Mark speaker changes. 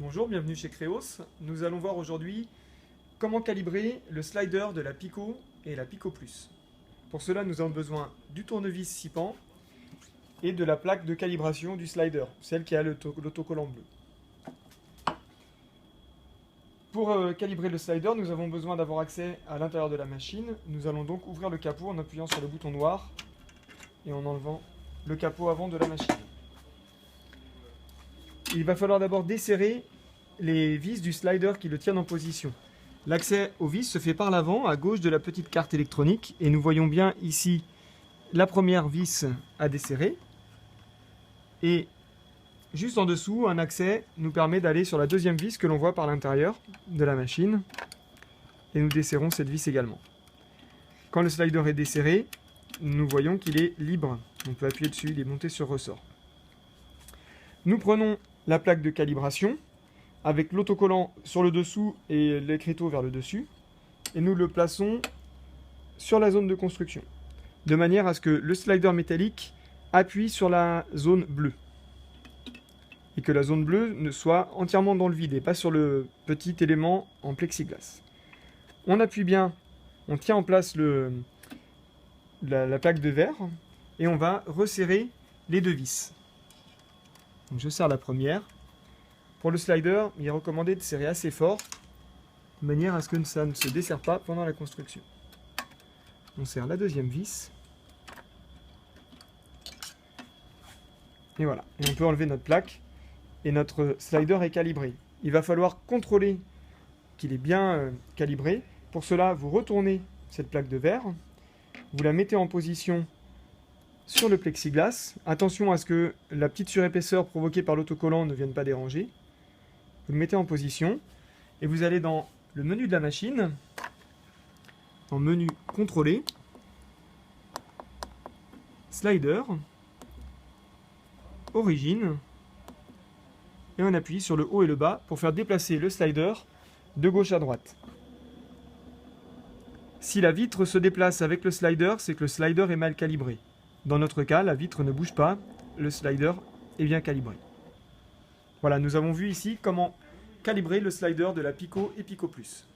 Speaker 1: Bonjour, bienvenue chez Créos. Nous allons voir aujourd'hui comment calibrer le slider de la Pico et la Pico Plus. Pour cela, nous avons besoin du tournevis 6 pans et de la plaque de calibration du slider, celle qui a l'autocollant bleu. Pour calibrer le slider, nous avons besoin d'avoir accès à l'intérieur de la machine. Nous allons donc ouvrir le capot en appuyant sur le bouton noir et en enlevant le capot avant de la machine. Il va falloir d'abord desserrer les vis du slider qui le tiennent en position. L'accès aux vis se fait par l'avant, à gauche de la petite carte électronique, et nous voyons bien ici la première vis à desserrer. Et juste en dessous, un accès nous permet d'aller sur la deuxième vis que l'on voit par l'intérieur de la machine. Et nous desserrons cette vis également. Quand le slider est desserré, nous voyons qu'il est libre. On peut appuyer dessus, il est monté sur ressort. Nous prenons la plaque de calibration avec l'autocollant sur le dessous et l'écriteau vers le dessus et nous le plaçons sur la zone de construction de manière à ce que le slider métallique appuie sur la zone bleue et que la zone bleue ne soit entièrement dans le vide et pas sur le petit élément en plexiglas. On appuie bien, on tient en place la plaque de verre et on va resserrer les deux vis. Donc je serre la première. Pour le slider, il est recommandé de serrer assez fort, de manière à ce que ça ne se desserre pas pendant la construction. On serre la deuxième vis. Et voilà. Et on peut enlever notre plaque. Et notre slider est calibré. Il va falloir contrôler qu'il est bien calibré. Pour cela, vous retournez cette plaque de verre. Vous la mettez en position sur le plexiglas. Attention à ce que la petite surépaisseur provoquée par l'autocollant ne vienne pas déranger. Vous le mettez en position et vous allez dans le menu de la machine, en menu contrôler, slider, origine, et on appuie sur le haut et le bas pour faire déplacer le slider de gauche à droite. Si la vitre se déplace avec le slider, c'est que le slider est mal calibré. Dans notre cas, la vitre ne bouge pas, le slider est bien calibré. Voilà, nous avons vu ici comment calibrer le slider de la Pico et Pico Plus.